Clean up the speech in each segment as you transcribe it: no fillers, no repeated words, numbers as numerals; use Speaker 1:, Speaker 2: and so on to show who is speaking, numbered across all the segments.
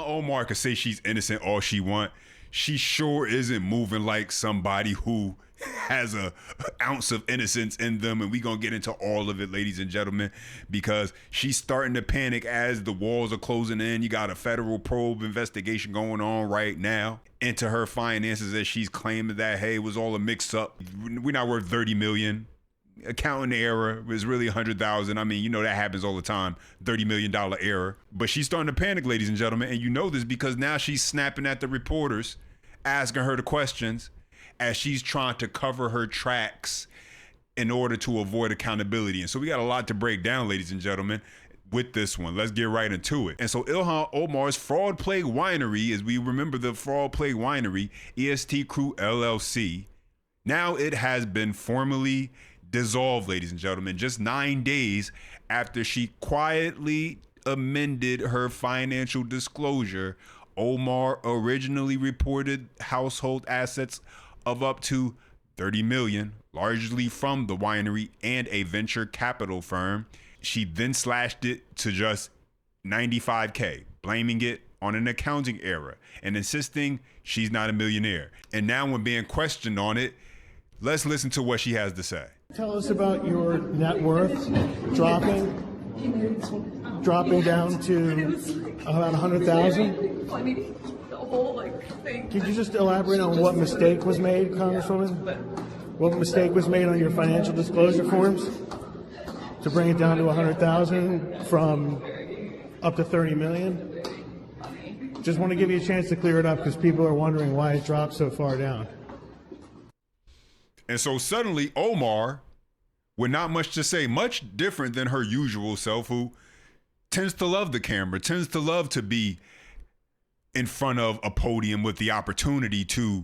Speaker 1: Ilhan Omar could say she's innocent all she want. She sure isn't moving like somebody who has a ounce of innocence in them, and we gonna get into all of it, ladies and gentlemen, because she's starting to panic as the walls are closing in. You got a federal probe investigation going on right now into her finances, as she's claiming that, hey, it was all a mix-up. We're not worth 30 million. Accounting error was really 100,000. I mean, you know that happens all the time. $30 million error. But she's starting to panic, ladies and gentlemen, and you know this because now she's snapping at the reporters, asking her the questions, as she's trying to cover her tracks in order to avoid accountability. And so we got a lot to break down, ladies and gentlemen, with this one. Let's get right into it. And so Ilhan Omar's Fraud Plague Winery, as we remember the Fraud Plague Winery, EST Crew LLC, now it has been formally dissolved, ladies and gentlemen, just 9 days after she quietly amended her financial disclosure. Omar originally reported household assets of up to 30 million, largely from the winery and a venture capital firm. She then slashed it to just 95K, blaming it on an accounting error and insisting she's not a millionaire. And now when being questioned on it, let's listen to what she has to say.
Speaker 2: Tell us about your net worth dropping down to about 100,000.
Speaker 3: The whole thing.
Speaker 2: Could you just elaborate on what mistake was made, Congresswoman? What mistake was made on your financial disclosure forms to bring it down to 100,000 from up to 30 million? Just want to give you a chance to clear it up because people are wondering why it dropped so far down.
Speaker 1: And so suddenly Omar, with not much to say, much different than her usual self, who tends to love the camera, tends to love to be in front of a podium with the opportunity to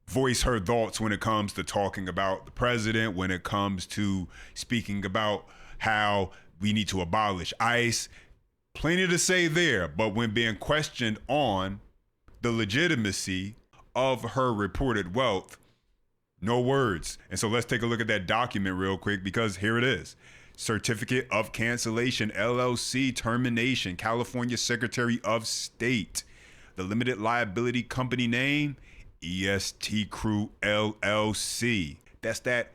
Speaker 1: voice her thoughts when it comes to talking about the president, when it comes to speaking about how we need to abolish ICE. Plenty to say there, but when being questioned on the legitimacy of her reported wealth, no words. And so let's take a look at that document real quick, because here it is. Certificate of Cancellation, LLC, termination, California Secretary of State. The limited liability company name, EST Crew LLC. That's that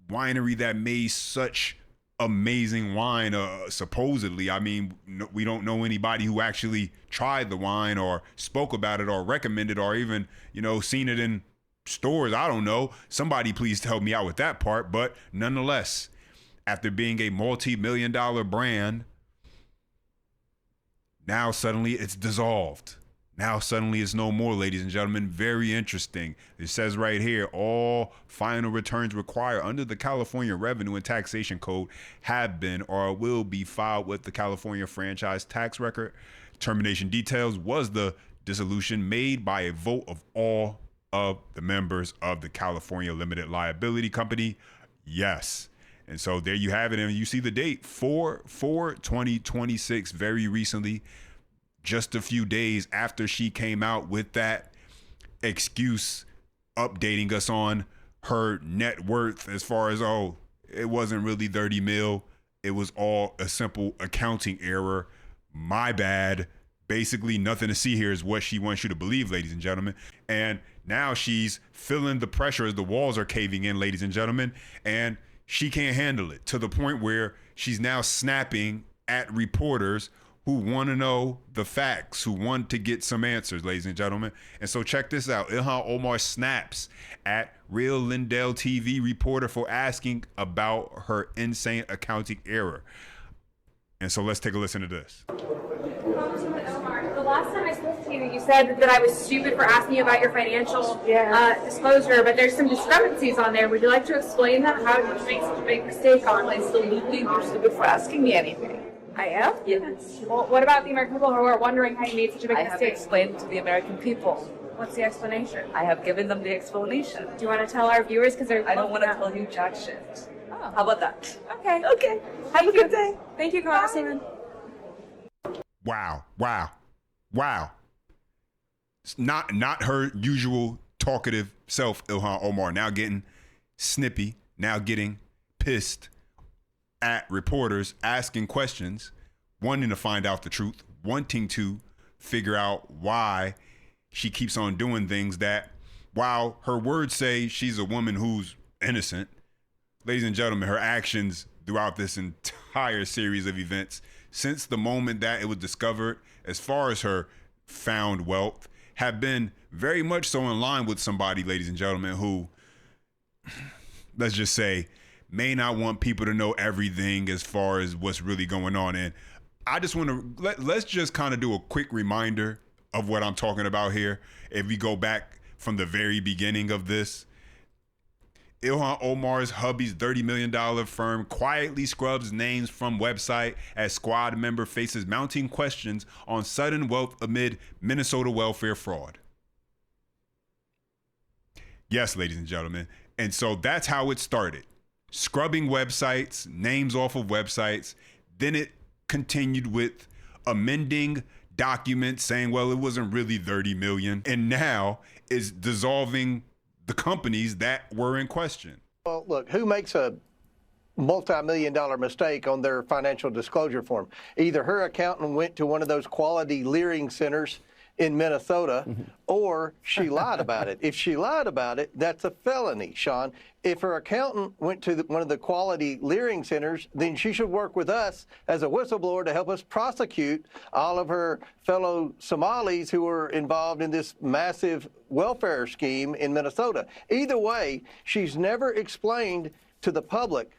Speaker 1: winery that made such amazing wine, supposedly. I mean, we don't know anybody who actually tried the wine or spoke about it or recommended or even, seen it in stores. I don't know. Somebody please help me out with that part. But nonetheless, after being a multi-million-dollar brand, now suddenly it's dissolved. Now suddenly it's no more, ladies and gentlemen. Very interesting. It says right here, all final returns required under the California Revenue and Taxation Code have been or will be filed with the California Franchise Tax Record. Termination details was the dissolution made by a vote of all of the members of the California Limited Liability Company. Yes. And so there you have it. And you see the date, 4/4/2026, very recently, just a few days after she came out with that excuse, updating us on her net worth as far as, it wasn't really 30 mil. It was all a simple accounting error. My bad. Basically, nothing to see here is what she wants you to believe, ladies and gentlemen. And now she's feeling the pressure as the walls are caving in, ladies and gentlemen, and she can't handle it, to the point where she's now snapping at reporters who want to know the facts, who want to get some answers, ladies and gentlemen. And so check this out. Ilhan Omar snaps at Real Lindell TV reporter for asking about her insane accounting error. And so let's take a listen to this.
Speaker 3: Congresswoman Omar, the last time I spoke to you, you said that I was stupid for asking you about your financial disclosure, but there's some discrepancies on there. Would you like to explain that? How did you make such a big mistake on it?
Speaker 4: I still do think you're stupid for asking me anything.
Speaker 3: I am?
Speaker 4: Yes.
Speaker 3: Well, what about the American people who are wondering how you made such a big
Speaker 4: I have
Speaker 3: mistake?
Speaker 4: explained to the American people.
Speaker 3: What's the explanation?
Speaker 4: I have given them the explanation.
Speaker 3: Do you want to tell our viewers? Because they're
Speaker 4: I don't want to tell you jack shit.
Speaker 3: Oh.
Speaker 4: How about that?
Speaker 3: Okay.
Speaker 4: Okay. Have a good day.
Speaker 3: Thank you, Congresswoman.
Speaker 1: Wow. It's not her usual talkative self, Ilhan Omar, now getting snippy, now getting pissed at reporters, asking questions, wanting to find out the truth, wanting to figure out why she keeps on doing things that, while her words say she's a woman who's innocent, ladies and gentlemen, her actions throughout this entire series of events, since the moment that it was discovered, as far as her found wealth, have been very much so in line with somebody, ladies and gentlemen, who, let's just say, may not want people to know everything as far as what's really going on. And I just want to let's just kind of do a quick reminder of what I'm talking about here. If we go back from the very beginning of this, Ilhan Omar's hubby's $30 million firm quietly scrubs names from website as squad member faces mounting questions on sudden wealth amid Minnesota welfare fraud. Yes, ladies and gentlemen. And so that's how it started. Scrubbing websites, names off of websites. Then it continued with amending documents saying, well, it wasn't really 30 million. And now is dissolving the companies that were in question.
Speaker 5: Well, look, who makes a multi-million-dollar mistake on their financial disclosure form? Either her accountant went to one of those quality leering centers in Minnesota, or she lied about it. If she lied about it, that's a felony, Sean. If her accountant went to one of the quality leering centers, then she should work with us as a whistleblower to help us prosecute all of her fellow Somalis who were involved in this massive welfare scheme in Minnesota. Either way, she's never explained to the public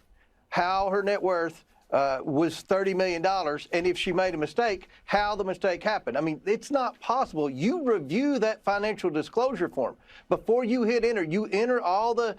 Speaker 5: how her net worth was $30 million, and if she made a mistake, how the mistake happened. I mean, it's not possible. You review that financial disclosure form. Before you hit enter, you enter all the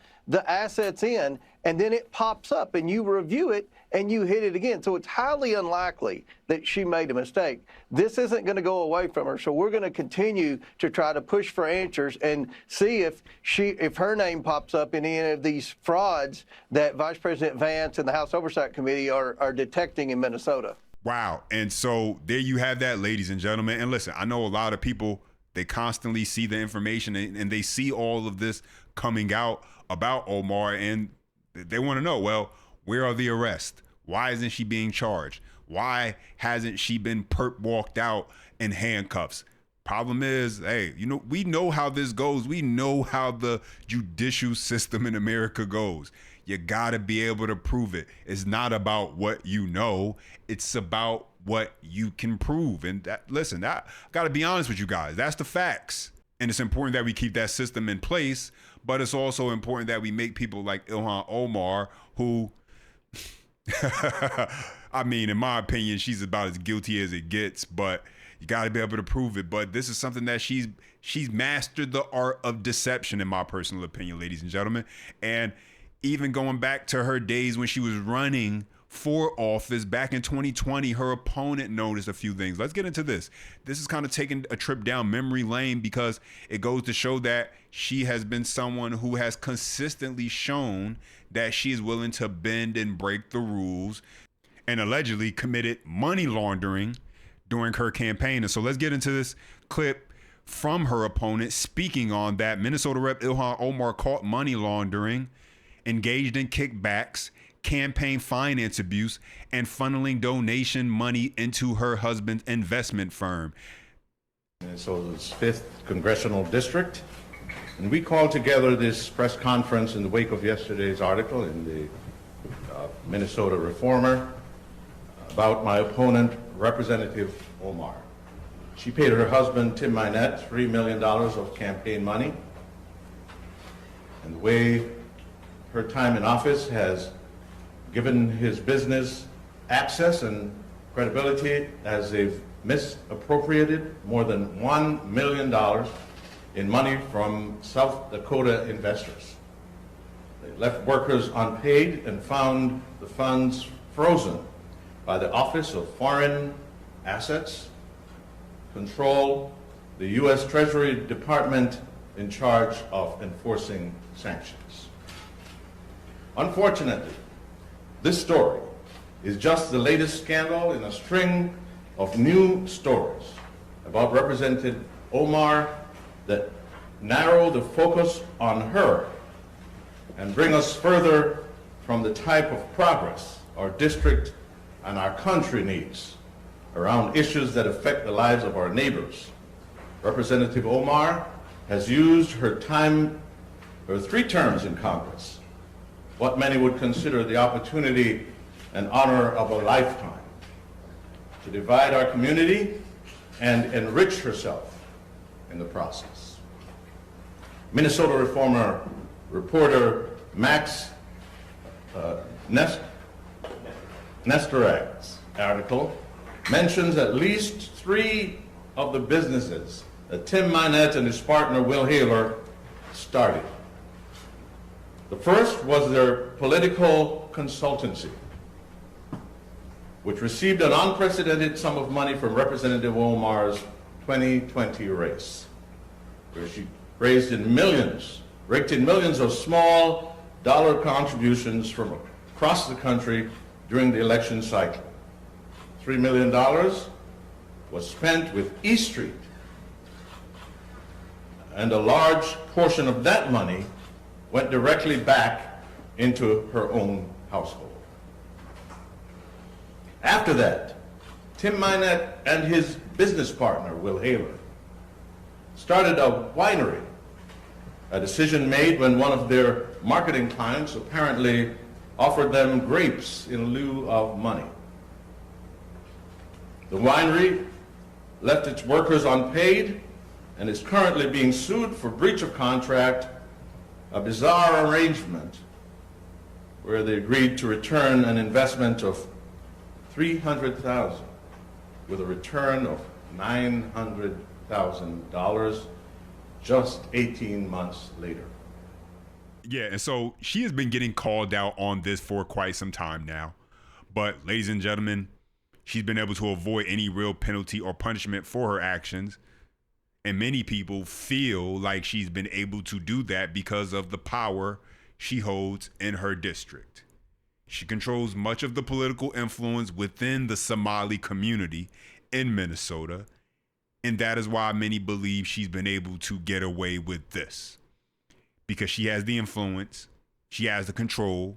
Speaker 5: assets in, and then it pops up, and you review it, and you hit it again. So it's highly unlikely that she made a mistake. This isn't going to go away from her, so we're going to continue to try to push for answers and see if her name pops up in any of these frauds that Vice President Vance and the House Oversight Committee are detecting in Minnesota.
Speaker 1: Wow. And so there you have that, ladies and gentlemen. And listen, I know a lot of people, they constantly see the information and they see all of this coming out about Omar, and they want to know, well, where are the arrests? Why isn't she being charged? Why hasn't she been perp walked out in handcuffs? Problem is, hey, we know how this goes. We know how the judicial system in America goes. You got to be able to prove it. It's not about what you know. It's about what you can prove. And listen, I got to be honest with you guys. That's the facts. And it's important that we keep that system in place. But it's also important that we make people like Ilhan Omar, who, I mean, in my opinion, she's about as guilty as it gets, but you got to be able to prove it. But this is something that she's mastered the art of deception, in my personal opinion, ladies and gentlemen. And even going back to her days when she was running for office back in 2020, her opponent noticed a few things. Let's get into this. This is kind of taking a trip down memory lane because it goes to show that she has been someone who has consistently shown that she is willing to bend and break the rules, and allegedly committed money laundering during her campaign. And so let's get into this clip from her opponent speaking on that. Minnesota Rep Ilhan Omar caught money laundering, engaged in kickbacks, campaign finance abuse, and funneling donation money into her husband's investment firm.
Speaker 6: Minnesota's 5th Congressional District. And we called together this press conference in the wake of yesterday's article in the Minnesota Reformer about my opponent, Representative Omar. She paid her husband, Tim Minette, $3 million of campaign money. And the way her time in office has given his business access and credibility, as they've misappropriated more than $1 million in money from South Dakota investors. They left workers unpaid and found the funds frozen by the Office of Foreign Assets, control the U.S. Treasury Department in charge of enforcing sanctions. Unfortunately, this story is just the latest scandal in a string of new stories about Representative Omar that narrow the focus on her and bring us further from the type of progress our district and our country needs around issues that affect the lives of our neighbors. Representative Omar has used her 3 terms in Congress, what many would consider the opportunity and honor of a lifetime, to divide our community and enrich herself in the process. Minnesota Reformer reporter Max Nestorak's article mentions at least 3 of the businesses that Tim Minette and his partner Will Haler started. The first was their political consultancy, which received an unprecedented sum of money from Representative Omar's 2020 race, where she raked in millions of small dollar contributions from across the country during the election cycle. $3 million was spent with E Street, and a large portion of that money went directly back into her own household. After that, Tim Minette and his business partner, Will Haler, started a winery, a decision made when one of their marketing clients apparently offered them grapes in lieu of money. The winery left its workers unpaid and is currently being sued for breach of contract, a bizarre arrangement where they agreed to return an investment of $300,000 with a return of $900,000 just 18 months later.
Speaker 1: Yeah, and so she has been getting called out on this for quite some time now. But ladies and gentlemen, she's been able to avoid any real penalty or punishment for her actions. And many people feel like she's been able to do that because of the power she holds in her district. She controls much of the political influence within the Somali community in Minnesota. And that is why many believe she's been able to get away with this. Because she has the influence, she has the control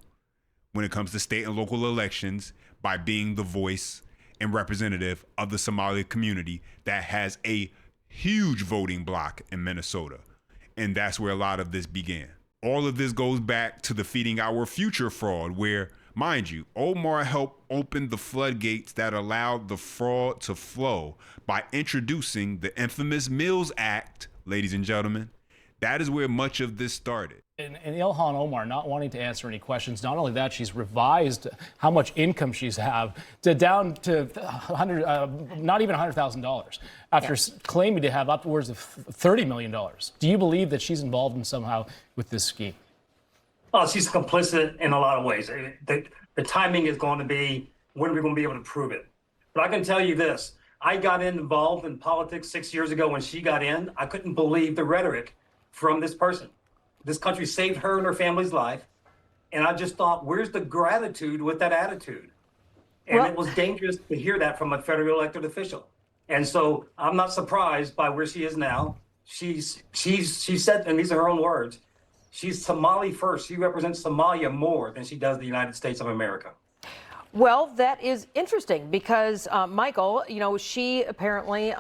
Speaker 1: when it comes to state and local elections by being the voice and representative of the Somali community that has a huge voting bloc in Minnesota. And that's where a lot of this began. All of this goes back to the Feeding Our Future fraud, where, mind you, Omar helped open the floodgates that allowed the fraud to flow by introducing the infamous Mills Act, ladies and gentlemen. That is where much of this started.
Speaker 7: And Ilhan Omar not wanting to answer any questions. Not only that, she's revised how much income she's down to not even $100,000 after claiming to have upwards of $30 million. Do you believe that she's involved in somehow with this scheme?
Speaker 8: Well, she's complicit in a lot of ways. The timing is going to be when are we going to be able to prove it? But I can tell you this. I got involved in politics 6 years ago when she got in. I couldn't believe the rhetoric from this person. This country saved her and her family's life. And I just thought, where's the gratitude with that attitude? And it was dangerous to hear that from a federal elected official. And so I'm not surprised by where she is now. She said, and these are her own words, she's Somali first. She represents Somalia more than she does the United States of America.
Speaker 9: Well, that is interesting because, Michael, she apparently,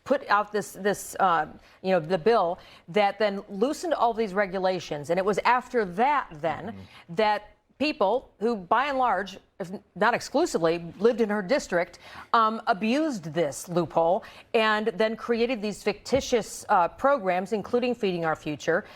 Speaker 9: put out the bill that then loosened all these regulations. And it was after that then that people who, by and large, if not exclusively, lived in her district, abused this loophole and then created these fictitious programs, including Feeding Our Future.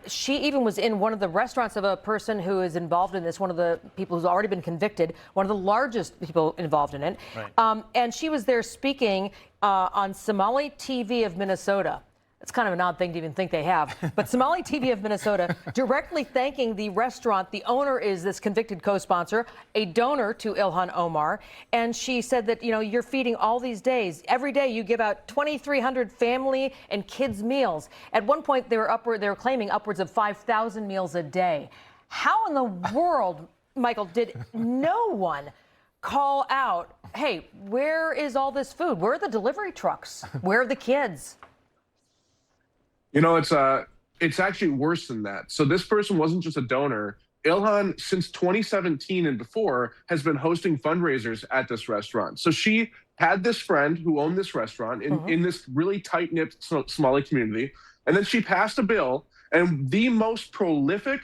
Speaker 9: She even was in one of the restaurants of a person who is involved in this, one of the people who's already been convicted, one of the largest people involved in it. Right. And she was there speaking on Somali TV of Minnesota. It's kind of an odd thing to even think they have. But Somali TV of Minnesota directly thanking the restaurant. The owner is this convicted co-sponsor, a donor to Ilhan Omar. And she said that, you're feeding all these days. Every day you give out 2,300 family and kids meals. At one point, they were claiming upwards of 5,000 meals a day. How in the world, Michael, did no one call out, hey, where is all this food? Where are the delivery trucks? Where are the kids?
Speaker 10: It's actually worse than that. So this person wasn't just a donor. Ilhan, since 2017 and before, has been hosting fundraisers at this restaurant. So she had this friend who owned this restaurant in this really tight-knit Somali community, and then she passed a bill, and the most prolific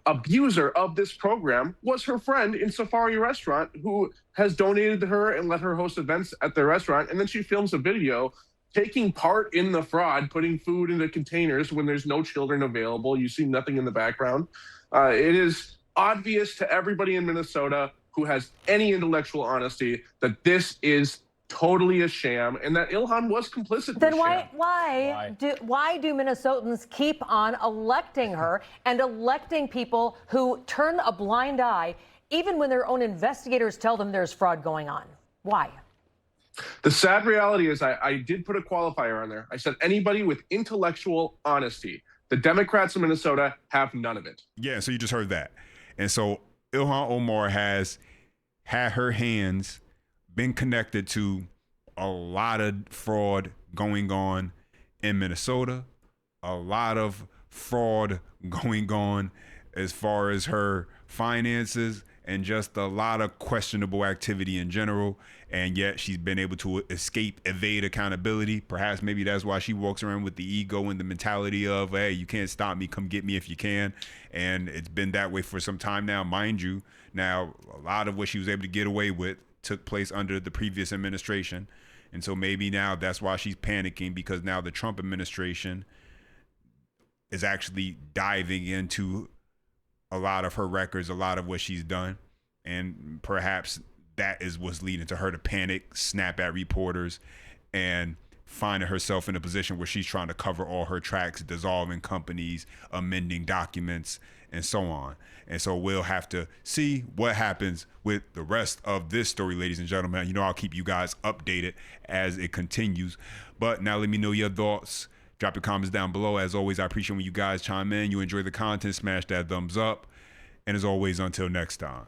Speaker 10: abuser of this program was her friend in Safari Restaurant, who has donated to her and let her host events at their restaurant. And then she films a video taking part in the fraud, putting food into containers when there's no children available. You see nothing in the background. It is obvious to everybody in Minnesota who has any intellectual honesty that this is totally a sham, and that Ilhan was complicit.
Speaker 9: Then why do Minnesotans keep on electing her and electing people who turn a blind eye, even when their own investigators tell them there's fraud going on? Why?
Speaker 10: The sad reality is I did put a qualifier on there. I said anybody with intellectual honesty. The Democrats in Minnesota have none of it.
Speaker 1: Yeah, so you just heard that. And so Ilhan Omar has had her hands been connected to a lot of fraud going on in Minnesota, a lot of fraud going on as far as her finances, and just a lot of questionable activity in general. And yet she's been able to evade accountability. Perhaps maybe that's why she walks around with the ego and the mentality of, hey, you can't stop me, come get me if you can. And it's been that way for some time now, mind you. Now, a lot of what she was able to get away with took place under the previous administration. And so maybe now that's why she's panicking, because now the Trump administration is actually diving into a lot of her records, a lot of what she's done. And perhaps that is what's leading to her to panic, snap at reporters, and finding herself in a position where she's trying to cover all her tracks, dissolving companies, amending documents, and so on. And so we'll have to see what happens with the rest of this story, ladies and gentlemen. You know, I'll keep you guys updated as it continues. But now let me know your thoughts. Drop your comments down below. As always, I appreciate when you guys chime in. You enjoy the content, smash that thumbs up. And as always, until next time.